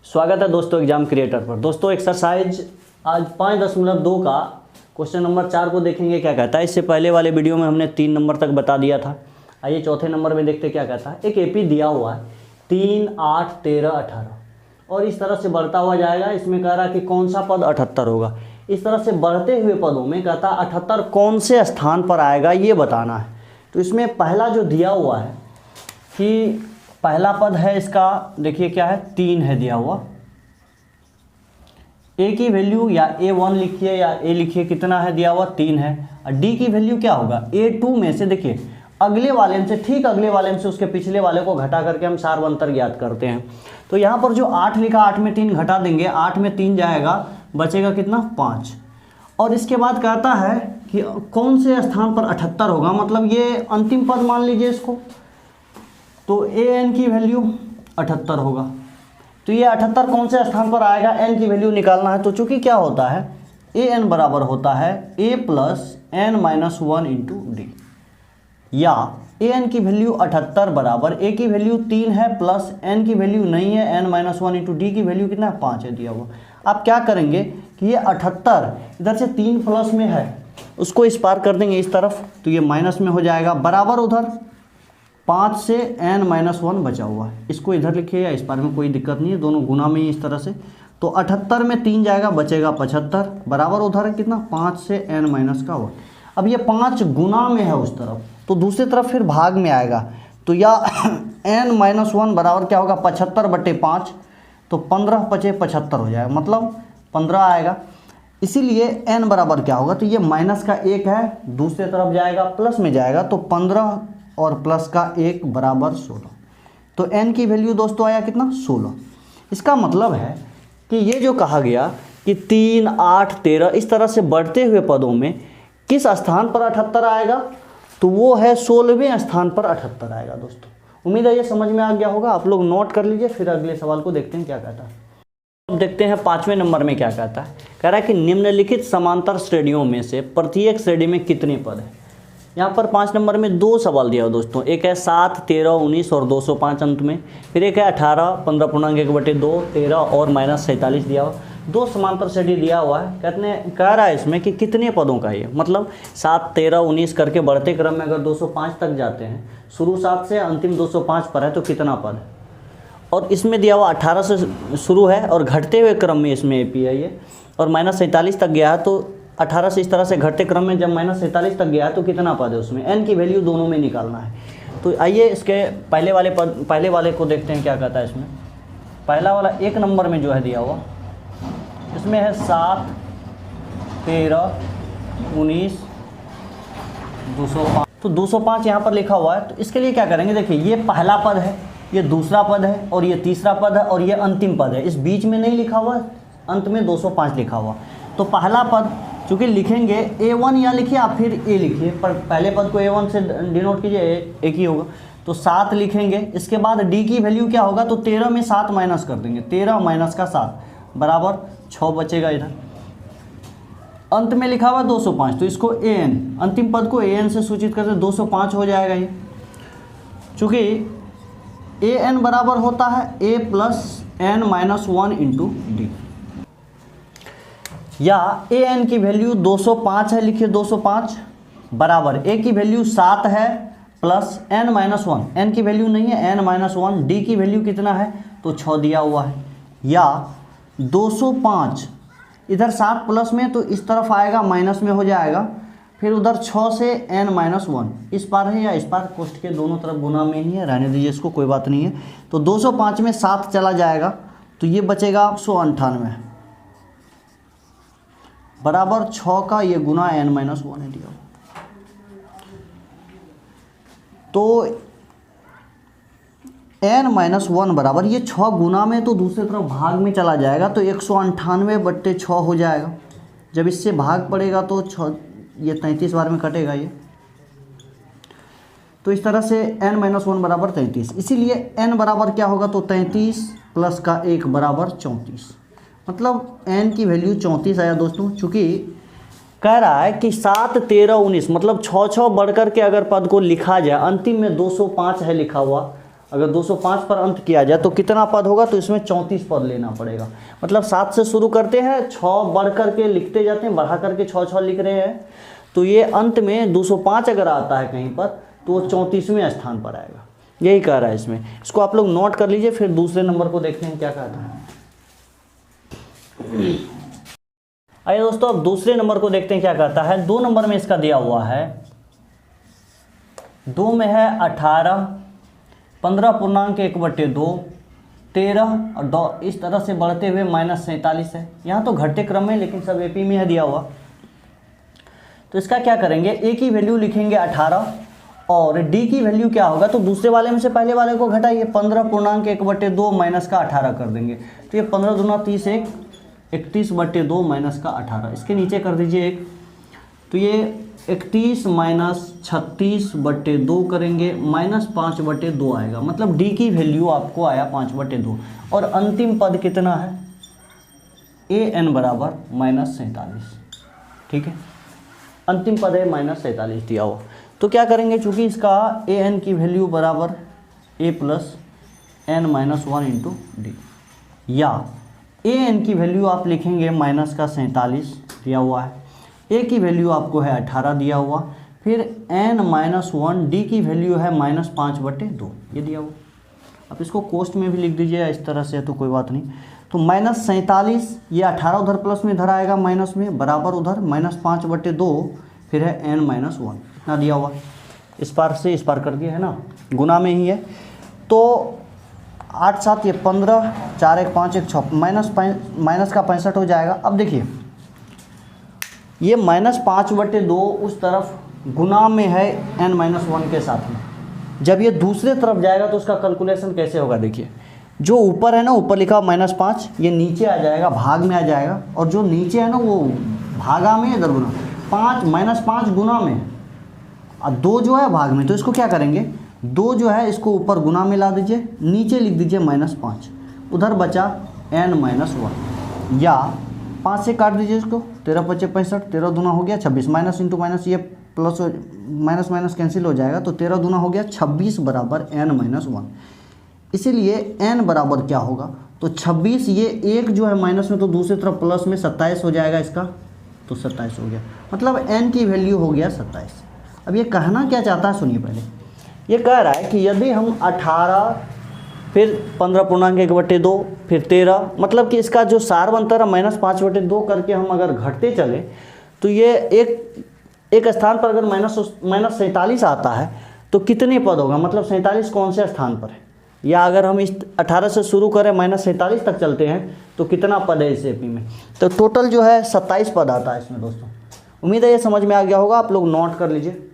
स्वागत है दोस्तों एग्जाम क्रिएटर पर। दोस्तों एक्सरसाइज आज 5.2 का क्वेश्चन नंबर 4 को देखेंगे क्या कहता है। इससे पहले वाले वीडियो में हमने 3 नंबर तक बता दिया था। आइए चौथे नंबर में देखते क्या कहता है। एक एपी दिया हुआ है 3, 8, 13, 18 और इस तरह से बढ़ता हुआ जाएगा। इसमें कह रहा है कि कौन सा पद 78 होगा। इस तरह से बढ़ते हुए पदों में कहता है 78 कौन से स्थान पर आएगा ये बताना है। तो इसमें पहला जो दिया हुआ है कि पहला पद है इसका, देखिए क्या है, 3 है दिया हुआ। ए की वैल्यू या A1 लिखिए या ए लिखिए, कितना है दिया हुआ 3 है। और डी की वैल्यू क्या होगा A2 में से, देखिए अगले वाले से, ठीक अगले वाले से उसके पिछले वाले को घटा करके हम सार्वंतर ज्ञात करते हैं। तो यहाँ पर जो 8 लिखा, 8 में 3 घटा देंगे, 8 में 3 जाएगा, बचेगा कितना 5। और इसके बाद कहता है कि कौन से स्थान पर 78 होगा, मतलब ये अंतिम पद मान लीजिए इसको। तो an की वैल्यू 78 होगा। तो ये 78 कौन से स्थान पर आएगा, n की वैल्यू निकालना है। तो चूंकि क्या होता है an बराबर होता है a plus n-1 into D, या an की वैल्यू 78 बराबर a की वैल्यू 3 है प्लस n की वैल्यू नहीं है n-1 इंटू डी की वैल्यू कितना है 5 है दिया हुआ। आप क्या करेंगे कि ये 78 इधर से 3 प्लस में है, उसको इस पार कर देंगे इस तरफ, तो ये माइनस में हो जाएगा, बराबर उधर 5 से n-1 बचा हुआ है। इसको इधर लिखिए या इस पार में कोई दिक्कत नहीं है, दोनों गुना में ही इस तरह से। तो 78 में 3 जाएगा, बचेगा 75, बराबर उधर है कितना 5 से n-1। अब ये 5 गुना में है उस तरफ, तो दूसरी तरफ फिर भाग में आएगा। तो या n-1 बराबर क्या होगा 75/5, तो 15 × 75 हो जाएगा, मतलब 15 आएगा। इसीलिए n बराबर क्या होगा, तो ये माइनस का 1 है, दूसरी तरफ जाएगा प्लस में जाएगा, तो 15 और प्लस का 1 बराबर 16। तो n की वैल्यू दोस्तों आया कितना 16। इसका मतलब है कि ये जो कहा गया कि 3, 8, 13 इस तरह से बढ़ते हुए पदों में किस स्थान पर 78 आएगा, तो वो है 16वें स्थान पर 78 आएगा। दोस्तों उम्मीद है ये समझ में आ गया होगा। आप लोग नोट कर लीजिए, फिर अगले सवाल को देखते हैं क्या कहता है। अब देखते हैं 5वें नंबर में क्या कहता है। कह रहा है कि निम्नलिखित समांतर श्रेणियों में से प्रत्येक श्रेणी में कितने पद हैं। यहाँ पर 5 नंबर में 2 सवाल दिया हुआ दोस्तों, एक है 7, 13, 19 और 205 अंत में, फिर एक है 18, 15.1/2, 13 और -47 दिया हुआ। 2 समांतर श्रेणी दिया हुआ है। कह रहा है इसमें कि कितने पदों का ये, मतलब 7, 13, 19 करके बढ़ते क्रम में अगर 205 तक जाते हैं, शुरू 7 से अंतिम 205 पर है, तो कितना पद है। और इसमें दिया हुआ 18 से शुरू है और घटते हुए क्रम में इसमें एपी है ये, और -47 तक गया है। तो 18 से इस तरह से घटते क्रम में जब -47 तक गया है तो कितना पद है उसमें, n की वैल्यू दोनों में निकालना है। तो आइए इसके पहले वाले को देखते हैं क्या कहता है इसमें। पहला वाला 1 नंबर में जो है दिया हुआ, इसमें है 7, 13, 19, 205। तो 205 यहाँ पर लिखा हुआ है। तो इसके लिए क्या करेंगे, देखिए ये पहला पद है, ये दूसरा पद है और ये तीसरा पद है और ये अंतिम पद है। इस बीच में नहीं लिखा हुआ, अंत में 205 लिखा हुआ। तो पहला पद चूँकि लिखेंगे A1 या लिखिए आप फिर A लिखिए, पर पहले पद को A1 से डिनोट कीजिए, एक ही होगा। तो 7 लिखेंगे। इसके बाद D की वैल्यू क्या होगा, तो 13 में 7 माइनस कर देंगे, 13 - का 7 बराबर 6 बचेगा इधर। अंत में लिखा हुआ 205, तो इसको AN, अंतिम पद को AN से सूचित करते 205 हो जाएगा ये। चूँकि AN बराबर होता है A plus n-1 into D, या an की वैल्यू 205 है, लिखिए 205 बराबर a की वैल्यू 7 है प्लस n-1, n की वैल्यू नहीं है n-1, d की वैल्यू कितना है तो 6 दिया हुआ है, या 205 इधर 7 प्लस में तो इस तरफ आएगा माइनस में हो जाएगा, फिर उधर 6 से n-1 इस पार है या इस पार, कोष्ठ के दोनों तरफ गुना में ही है, रहने दीजिए इसको, कोई बात नहीं है। तो 205 में 7 चला जाएगा, तो ये बचेगा 198 बराबर 6 का ये गुना n-1 है दिया। तो n-1 बराबर ये 6 गुना में तो दूसरी तरफ भाग में चला जाएगा, तो 198/6 हो जाएगा। जब इससे भाग पड़ेगा तो 6, ये 33 बार में कटेगा ये। तो इस तरह से n-1 बराबर 33, इसीलिए n बराबर क्या होगा, तो 33 प्लस का 1 बराबर 34, मतलब n की वैल्यू 34 आया दोस्तों। चूँकि कह रहा है कि 7, 13, 19 मतलब 6 बढ़ कर के अगर पद को लिखा जाए, अंतिम में 205 है लिखा हुआ, अगर 205 पर अंत किया जाए तो कितना पद होगा, तो इसमें 34 पद लेना पड़ेगा। मतलब 7 से शुरू करते हैं, 6 बढ़ करके लिखते जाते हैं, बढ़ा करके 6 लिख रहे हैं, तो ये अंत में 205 अगर आता है कहीं पर तो वो 34वें स्थान पर आएगा। यही कह रहा है इसमें, इसको आप लोग नोट कर लीजिए। फिर दूसरे नंबर को देखते हैं क्या कहता है। आइए दोस्तों अब दूसरे नंबर को देखते हैं क्या कहता है। 2 नंबर में इसका दिया हुआ है, 2 में है 18, 15.1/2, 13 और 2 इस तरह से बढ़ते हुए -47 है। यहाँ तो घटते क्रम में, लेकिन सब एपी में है दिया हुआ। तो इसका क्या करेंगे, ए की वैल्यू लिखेंगे 18 और डी की वैल्यू क्या होगा, तो दूसरे वाले में से पहले वाले को घटाइए, 15.1/2 माइनस का 18 कर देंगे। तो ये 15 दूना 30, 31/2 माइनस का 18, इसके नीचे कर दीजिए 1, तो ये 31 माइनस 36/2 करेंगे, -5/2 आएगा। मतलब डी की वैल्यू आपको आया 5/2 और अंतिम पद कितना है, an बराबर -47। ठीक है, अंतिम पद है -47 दिया हुआ। तो क्या करेंगे, चूंकि इसका an की वैल्यू बराबर a plus n-1 into D, या an की वैल्यु आप लिखेंगे -47 दिया हुआ है, a की वैल्यू आपको है 18 दिया हुआ, फिर n-1, डी की वैल्यू है -5/2 ये दिया हुआ। अब इसको कोष्ट में भी लिख दीजिए, इस तरह से है तो कोई बात नहीं। तो -47, ये 18 उधर प्लस में इधर आएगा माइनस में, बराबर उधर -5/2, फिर है n-1 इतना दिया हुआ। इस पार से इस पार कर दिया है ना, गुना में ही है। तो 8 7 ये 15, 4 1 5 1 6, माइनस का 65 हो जाएगा। अब देखिए ये -5/2 उस तरफ गुना में है n-1 के साथ में, जब ये दूसरे तरफ जाएगा तो उसका कैलकुलेशन कैसे होगा, देखिए जो ऊपर है ना, ऊपर लिखा -5, ये नीचे आ जाएगा, भाग में आ जाएगा, और जो नीचे है ना वो भागा में इधर गुना, 5 गुना में और 2 जो है भाग में। तो इसको क्या करेंगे, 2 जो है इसको ऊपर गुना में ला दीजिए, नीचे लिख दीजिए -5, उधर बचा n-1, या 5 से काट दीजिए इसको, 13 5 65, 13 दूना हो गया 26, माइनस इंटू माइनस ये प्लस माइनस कैंसिल हो जाएगा, तो 13 दूना हो गया 26 बराबर n-1। इसीलिए n बराबर क्या होगा, तो 26, ये 1 जो है माइनस में, तो दूसरी तरफ प्लस में 27 हो जाएगा इसका, तो 27 हो गया। मतलब n की वैल्यू हो गया 27। अब ये कहना क्या चाहता है, सुनिए पहले। ये कह रहा है कि यदि हम 18 फिर 15.1/2 फिर 13, मतलब कि इसका जो सार बनता है -5/2 करके हम अगर घटते चले, तो ये एक स्थान पर अगर -47 आता है तो कितने पद होगा, मतलब 47 कौन से स्थान पर है, या अगर हम इस 18 से शुरू करें -47 तक चलते हैं तो कितना पद है इस एपी में, तो टोटल जो है 27 पद आता है इसमें दोस्तों। उम्मीद है ये समझ में आ गया होगा, आप लोग नोट कर लीजिए।